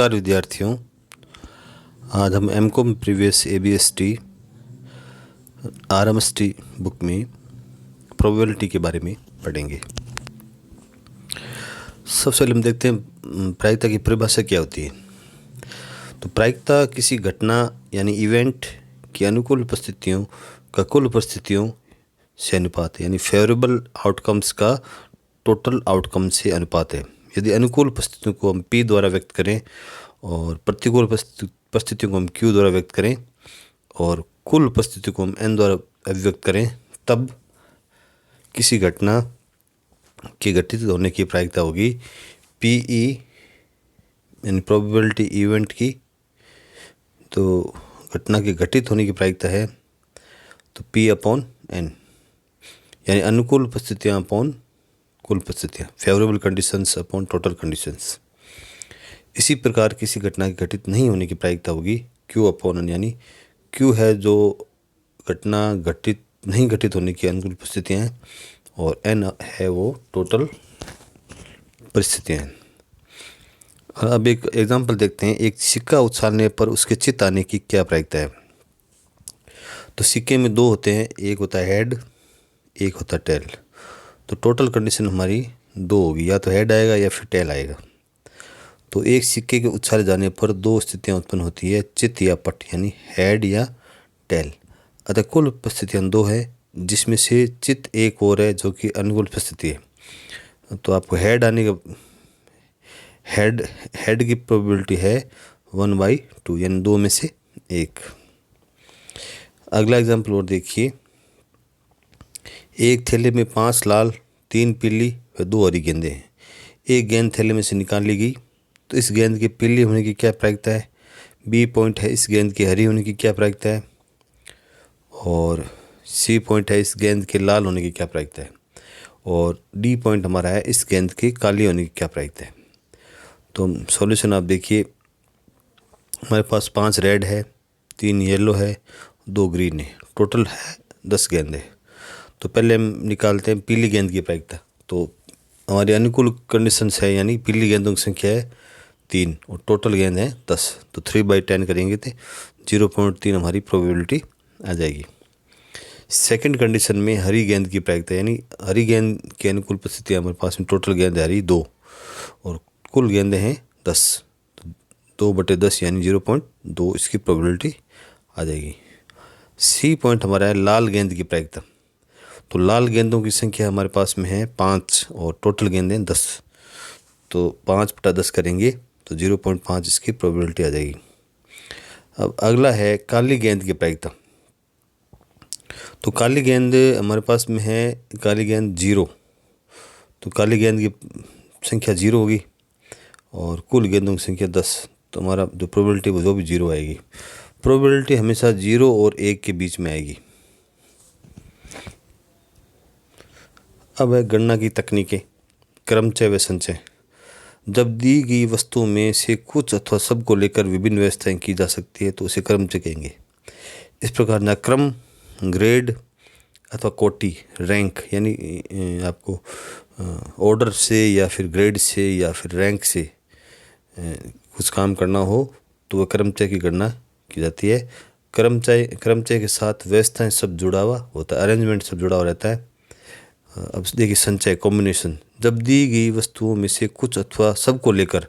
नमस्कार विद्यार्थियों। आज हम एमकॉम प्रीवियस एबीएसटी आरएमएसटी बुक में प्रोबेबिलिटी के बारे में पढ़ेंगे। सबसे पहले हम देखते हैं प्रायिकता की परिभाषा क्या होती है। तो प्रायिकता किसी घटना यानी इवेंट की अनुकूल परिस्थितियों का कुल परिस्थितियों से अनुपात है, यानी फेवरेबल आउटकम्स का टोटल आउटकम से अनुपात है। यदि अनुकूल परिस्थितियों को हम P द्वारा व्यक्त करें और प्रतिकूल परिस्थितियों को हम Q द्वारा व्यक्त करें और कुल परिस्थितियों को हम N द्वारा अभिव्यक्त करें, तब किसी घटना के घटित होने की प्रायिकता होगी PE, यानी प्रोबेबिलिटी इवेंट की। तो घटना के घटित होने की प्रायिकता है तो P/N, यानी अनुकूल परिस्थितियाँ अपॉन कुल परिस्थितियाँ, favourable conditions upon total conditions. इसी प्रकार किसी घटना के घटित नहीं होने की प्रायिकता होगी Q/N, यानी Q है जो घटना नहीं घटित होने की अनुकूल परिस्थितियाँ हैं और N है वो टोटल परिस्थितियाँ हैं। और अब एक एग्जांपल देखते हैं। एक सिक्का उछालने पर उसके चित आने की क्या प्रायिकता है। तो सिक्के में दो होते हैं, एक होता है हेड, एक होता है टेल। तो टोटल कंडीशन हमारी दो होगी, या तो हेड आएगा या फिर टेल आएगा। तो एक सिक्के के उछाले जाने पर दो स्थितियां उत्पन्न होती है, चित या पट, यानी हेड या टेल। अतः कुल परिस्थितियां दो है, जिसमें से चित एक और है जो कि अनुकूल परिस्थिति है। तो आपको हेड आने का हेड की प्रोबेबिलिटी है 1/2, यानी दो में से एक। अगला एग्जाम्पल और देखिए। एक थैले में 5 लाल, 3 पीली व 2 हरी गेंदें हैं। एक गेंद थैले में से निकाल ली गई, तो इस गेंद के पीली होने की क्या प्रायिकता है। B पॉइंट है इस गेंद की हरी होने की क्या प्रायिकता है, और C पॉइंट है इस गेंद के लाल होने की क्या प्रायिकता है, और D पॉइंट हमारा है इस गेंद के काली होने की क्या प्रायिकता है। तो सॉल्यूशन आप देखिए, हमारे पास 5 रेड है, 3 येलो है, 2 ग्रीन है, टोटल है 10 गेंद है। तो पहले हम निकालते हैं पीली गेंद की प्रायिकता। तो हमारी अनुकूल कंडीशंस है, यानी पीली गेंदों की संख्या है 3 और टोटल गेंद है 10। तो 3/10 करेंगे तो 0.3 हमारी प्रोबेबिलिटी आ जाएगी। सेकंड कंडीशन में हरी गेंद की प्रायिकता, यानी हरी गेंद की अनुकूल परिस्थितियाँ हमारे पास में टोटल गेंद है हरी 2 और कुल गेंदें हैं 10। तो 2/10 यानी 0.2 इसकी प्रोबेबिलिटी आ जाएगी। C पॉइंट हमारा है लाल गेंद की प्रायिकता। तो लाल गेंदों की संख्या हमारे पास में है 5 और टोटल गेंदें 10। तो 5/10 करेंगे तो 0.5 इसकी प्रोबेबिलिटी आ जाएगी। अब अगला है काली गेंद की प्रायिकता। तो काली गेंद हमारे पास में है, काली गेंद 0। तो काली गेंद की संख्या 0 होगी और कुल गेंदों की संख्या 10। तो हमारा जो प्रोबेबिलिटी वो भी 0 आएगी। प्रोबेबिलिटी हमेशा 0 और 1 के बीच में आएगी। अब है गणना की तकनीकें, क्रमचय व संचय। जब दी गई वस्तुओं में से कुछ अथवा सब को लेकर विभिन्न व्यवस्थाएं की जा सकती है तो उसे क्रमचय कहेंगे। इस प्रकार ना क्रम, ग्रेड अथवा कोटि, रैंक, यानी आपको ऑर्डर से या फिर ग्रेड से या फिर रैंक से कुछ काम करना हो तो वह क्रमचय की गणना की जाती है। क्रमचय के साथ व्यवस्थाएं सब जुड़ा हुआ होता है, अरेंजमेंट सब जुड़ा हुआ रहता है। अब देखिए संचय, कॉम्बिनेशन। जब दी गई वस्तुओं में से कुछ अथवा सब को लेकर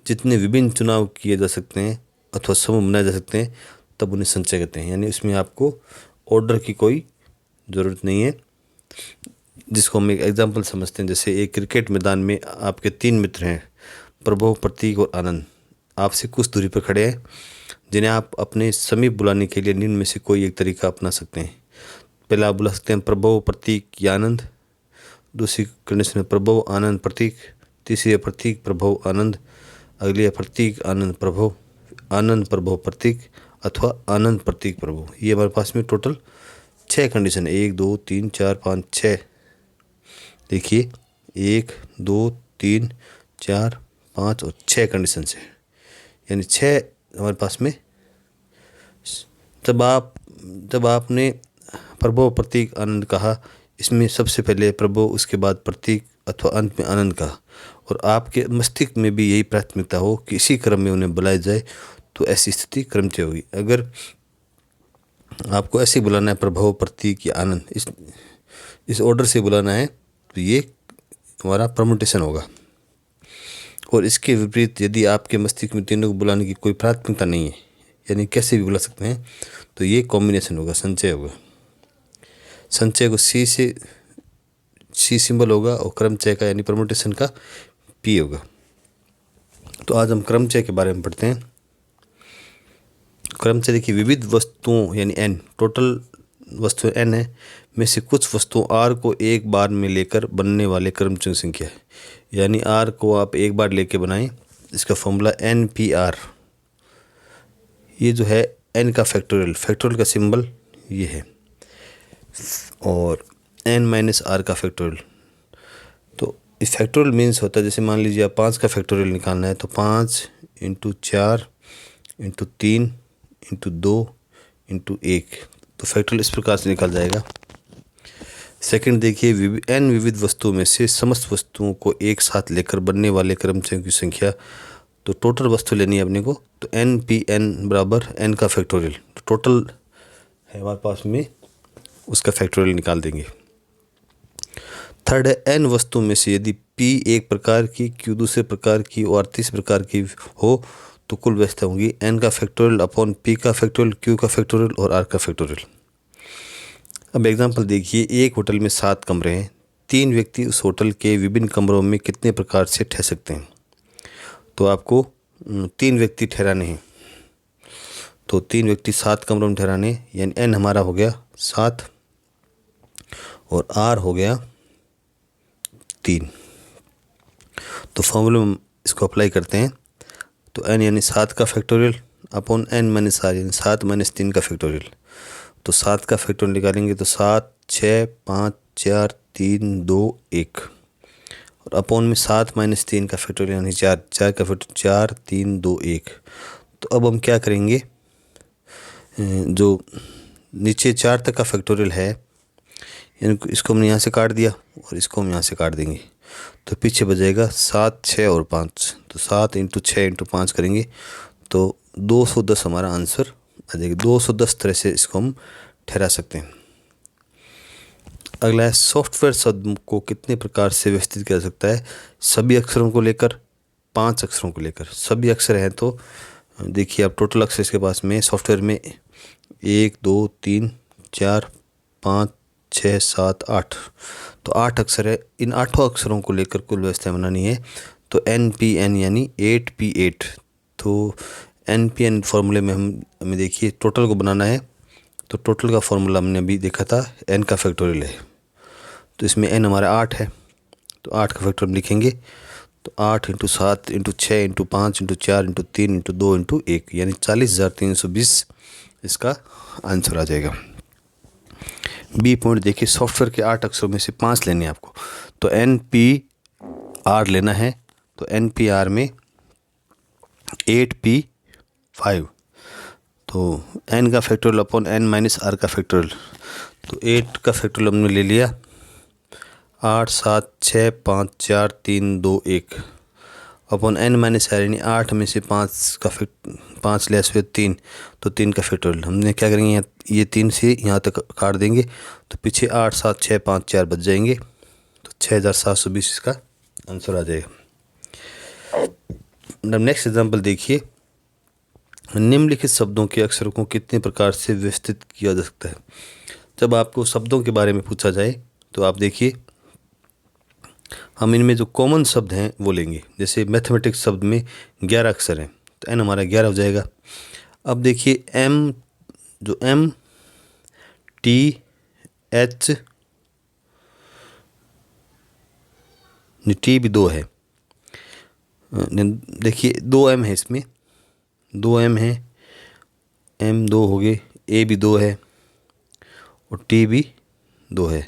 जितने विभिन्न चुनाव किए जा सकते हैं अथवा समूह बनाए जा सकते हैं तब उन्हें संचय कहते हैं। यानी इसमें आपको ऑर्डर की कोई ज़रूरत नहीं है। जिसको हम एक एग्जांपल समझते हैं, जैसे एक क्रिकेट मैदान में आपके 3 मित्र हैं, प्रभव, प्रतीक और आनंद। आपसे कुछ दूरी पर खड़े हैं, जिन्हें आप अपने समीप बुलाने के लिए निम्न में से कोई एक तरीका अपना सकते हैं। पहले आप बुला सकते हैं प्रभव, प्रतीक या आनंद। दूसरी कंडीशन है प्रभव, आनंद, प्रतीक। तीसरी है प्रतीक, प्रभव, आनंद। अगली है प्रतीक, आनंद, प्रभव, आनंद, प्रभव, प्रतीक अथवा आनंद, प्रतीक, प्रभव। ये हमारे पास में टोटल 6 कंडीशन है। 1 2 3 4 5 6। देखिए 1 2 3 4 5 और 6 कंडीशन है, यानी 6 हमारे पास में। जब आपने प्रभव, प्रतीक, आनंद कहा, इसमें सबसे पहले प्रभव, उसके बाद प्रतीक अथवा अंत में आनंद कहा, और आपके मस्तिष्क में भी यही प्राथमिकता हो कि इसी क्रम में उन्हें बुलाया जाए, तो ऐसी स्थिति क्रमचय होगी। अगर आपको ऐसे बुलाना है प्रभव, प्रतीक या आनंद, इस ऑर्डर से बुलाना है, तो ये हमारा परमुटेशन होगा। और इसके विपरीत यदि आपके मस्तिष्क में तीनों को बुलाने की कोई प्राथमिकता नहीं है, यानी कैसे भी बुला सकते हैं, तो ये कॉम्बिनेशन होगा, संचय होगा। संचय को सी सिंबल होगा और क्रमचय का यानी परमुटेशन का पी होगा। तो आज हम क्रमचय के बारे में पढ़ते हैं। क्रमचय देखिए, विविध वस्तुओं यानी n, टोटल वस्तुएं n है, में से कुछ वस्तुओं r को एक बार में लेकर बनने वाले क्रमचयों की संख्या है। यानी r को आप एक बार लेके बनाएं, इसका फॉर्मूला NPR। ये जो है n का फैक्टोरियल का सिंबल ये है, और n-r का फैक्टोरियल। तो इस फैक्टोरियल मीन्स होता है, जैसे मान लीजिए आप 5 का फैक्टोरियल निकालना है, तो 5 × 4 × 3 × 2 × 1, तो फैक्टोरियल इस प्रकार से निकल जाएगा। सेकंड देखिए, n विविध वस्तुओं में से समस्त वस्तुओं को एक साथ लेकर बनने वाले क्रमचयों की संख्या। तो टोटल वस्तु लेनी है अपने को, तो NPN बराबर n का फैक्टोरियल, तो टोटल है हमारे पास में, उसका फैक्टोरियल निकाल देंगे। थर्ड है, n वस्तुओं में से यदि p एक प्रकार की, q दूसरे प्रकार की और तीसरे प्रकार की हो, तो कुल व्यवस्था होंगी n का फैक्टोरियल अपॉन p का फैक्टोरियल, q का फैक्टोरियल और r का फैक्टोरियल। अब एग्जांपल देखिए, एक होटल में 7 कमरे हैं, 3 व्यक्ति उस होटल के विभिन्न कमरों में कितने प्रकार से ठहर सकते हैं। तो आपको 3 व्यक्ति ठहराने हैं, तो 3 व्यक्ति 7 कमरों में ठहराने, यानी n हमारा हो गया 7 और r हो गया 3। तो फॉर्मूले में इसको अप्लाई करते हैं, तो n यानी 7 का फैक्टोरियल अपॉन n - r यानी 7 - 3 का फैक्टोरियल। तो 7 का फैक्टोरियल निकालेंगे तो 7 6 5 4 3 2 1, और अपॉन में 7 - 3 का फैक्टोरियल यानी 4 का फैक्टोरियल 4 3 2 1। तो अब हम क्या करेंगे, जो नीचे 4 तक का फैक्टोरियल है, इसको हमने यहाँ से काट दिया और इसको हम यहाँ से काट देंगे, तो पीछे बचेगा 7 6 और 5। तो 7 × 6 × 5 करेंगे तो 210 हमारा आंसर आ जाएगा। 210 तरह से इसको हम ठहरा सकते हैं। अगला है, सॉफ्टवेयर शब्द को कितने प्रकार से व्यवस्थित किया जा सकता है। सभी अक्षरों को लेकर, 5 अक्षरों को लेकर। सभी अक्षर हैं तो देखिए, आप टोटल अक्षर इसके पास में सॉफ्टवेयर में 1 2 3 4 5 6 7 8, तो 8 अक्षर है। इन 8 अक्षरों को लेकर कुल व्यवस्था बनानी है, तो NPN यानी 8P8। तो NPN फॉर्मूले में हमें देखिए टोटल को बनाना है, तो टोटल का फॉर्मूला हमने अभी देखा था, n का फैक्टोरियल है, तो इसमें n हमारा 8 है, तो 8 का फैक्टोरियल लिखेंगे, तो 8 × 7 × 6 × 5 × 4 × 3 × 2 × 1 यानी 40,320 इसका आंसर आ जाएगा। बी पॉइंट देखिए, सॉफ्टवेयर के 8 अक्षरों में से 5 लेने हैं आपको, तो NPR लेना है, तो NPR में 8P5, तो n का फैक्टोरियल अपॉन n - r का फैक्टोरियल। तो 8 का फैक्टोरियल हमने ले लिया, 8 7 6 5 4 3 2 1 अपॉन n - r यानी 8 में से 5 लेस हुए 3, तो 3 का फैक्टोरियल। हमने क्या करेंगे, ये 3 से यहाँ तक काट देंगे, तो पीछे 8 7 6 5 4 बच जाएंगे, तो 6,720 इसका आंसर आ जाएगा। नेक्स्ट एग्जाम्पल देखिए, निम्नलिखित शब्दों के अक्षरों को कितने प्रकार से व्यवस्थित किया जा सकता है। जब आपको शब्दों के बारे में पूछा जाए, तो आप देखिए, हम इनमें जो कॉमन शब्द हैं वो लेंगे। जैसे मैथमेटिक्स शब्द में 11 अक्षर हैं, तो n हमारा 11 हो जाएगा। अब देखिए M T H, T भी 2 है, देखिए 2 M है, इसमें 2 M है, M 2 हो गए, A भी 2 है और T भी 2 है,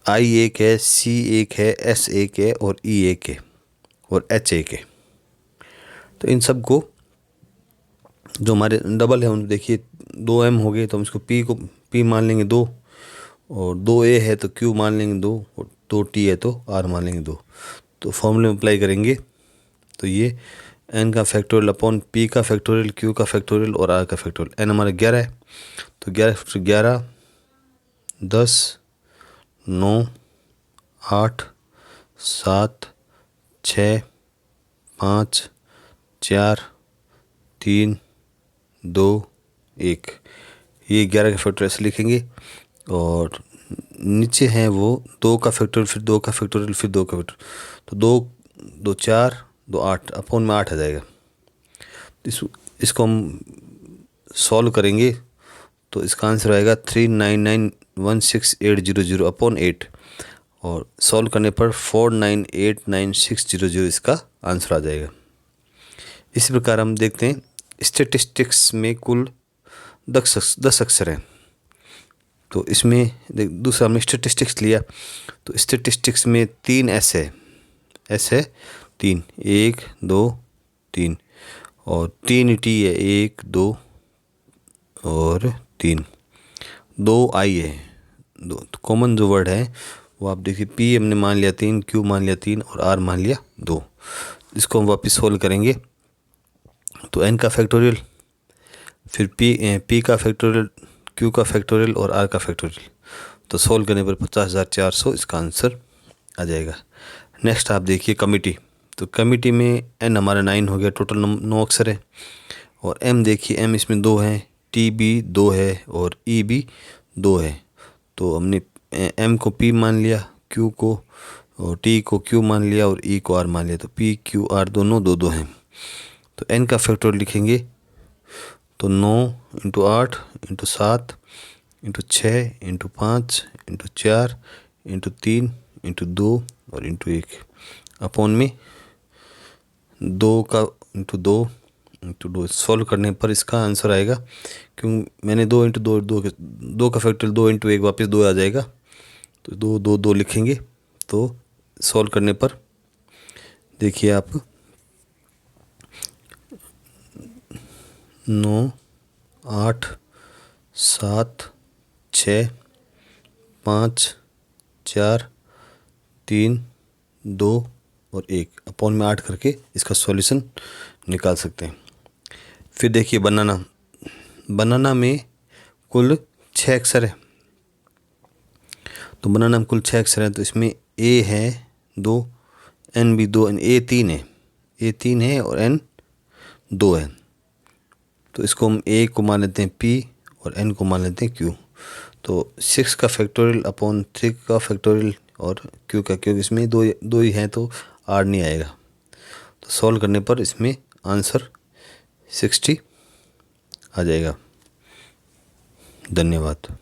I 1 है, C 1 है, S 1 है और E 1 है और H 1 है। तो इन सब को जो हमारे डबल है, उन देखिए 2 M हो गए, तो हम इसको P मान लेंगे 2, और 2 A है तो Q मान लेंगे 2, और 2 T है तो R मान लेंगे 2। तो फॉर्मूले में अप्लाई करेंगे तो ये n का फैक्टोरियल अपॉन p का फैक्टोरियल, q का फैक्टोरियल और r का फैक्टोरियल। n हमारा 11 है तो 11 10 9 8 7 6 5 4 3 2 1, ये 11 का फैक्टोरियल ऐसे लिखेंगे। और नीचे हैं वो 2 का फैक्टोरियल, फिर 2 का फैक्टोरियल, फिर 2 का फैक्टोरियल, तो 2 4 2 8 अपॉन में 8 आ जाएगा। इसको हम सॉल्व करेंगे तो इसका आंसर आएगा 39916,800 अपॉन 8, और सॉल्व करने पर 4989600 इसका आंसर आ जाएगा। इसी प्रकार हम देखते हैं स्टैटिस्टिक्स में कुल 10 अक्षर हैं। तो इसमें दूसरा हमने स्टैटिस्टिक्स लिया तो स्टैटिस्टिक्स में 3 एस है, 3 1 2 3, और 3 टी है 1 2 और 3, 2 आई है 2। तो कॉमन जो वर्ड है वो आप देखिए, पी हमने मान लिया 3, क्यू मान लिया 3 और आर मान लिया 2। इसको हम वापस सोल्व करेंगे तो एन का फैक्टोरियल, फिर पी का फैक्टोरियल, क्यू का फैक्टोरियल और आर का फैक्टोरियल, तो सोल्व करने पर 50,400 इसका आंसर आ जाएगा। नेक्स्ट आप देखिए कमिटी, तो कमिटी में एन हमारा 9 हो गया, टोटल 9 अक्षर है। और एम देखिए, एम इसमें 2 है, टी भी 2 है और ई भी 2 है। तो हमने एम को पी मान लिया, क्यू को और टी को क्यू मान लिया और ई को आर मान लिया, तो पी क्यू आर दोनों 2 हैं। तो एन का फैक्टोरियल लिखेंगे तो 9 × 8 × 7 × 6 × 5 × 4 × 3 × 2 और × 1 अपॉन में 2 का × 2 सॉल्व करने पर इसका आंसर आएगा, क्यों मैंने 2 × 2 का फैक्टोरियल 2 × 1 वापस 2 आ जाएगा, तो 2 2 2 लिखेंगे। तो सॉल्व करने पर देखिए आप 9 8 7 6 5 4 3 2 और 1 अपॉन में 8 करके इसका सॉल्यूशन निकाल सकते हैं। फिर देखिए बनाना में कुल 6 अक्षर है। तो बनाना में कुल 6 अक्षर हैं, तो इसमें ए है 2, एन भी 2, ए 3 है, और एन 2 है। तो इसको हम ए को मान लेते हैं पी और एन को मान लेते हैं क्यू। तो 6 का फैक्टोरियल अपॉन 3 का फैक्टोरियल और क्यू का, क्योंकि इसमें दो ही हैं तो आर नहीं आएगा। तो सॉल्व करने पर इसमें आंसर 60 आ जाएगा। धन्यवाद।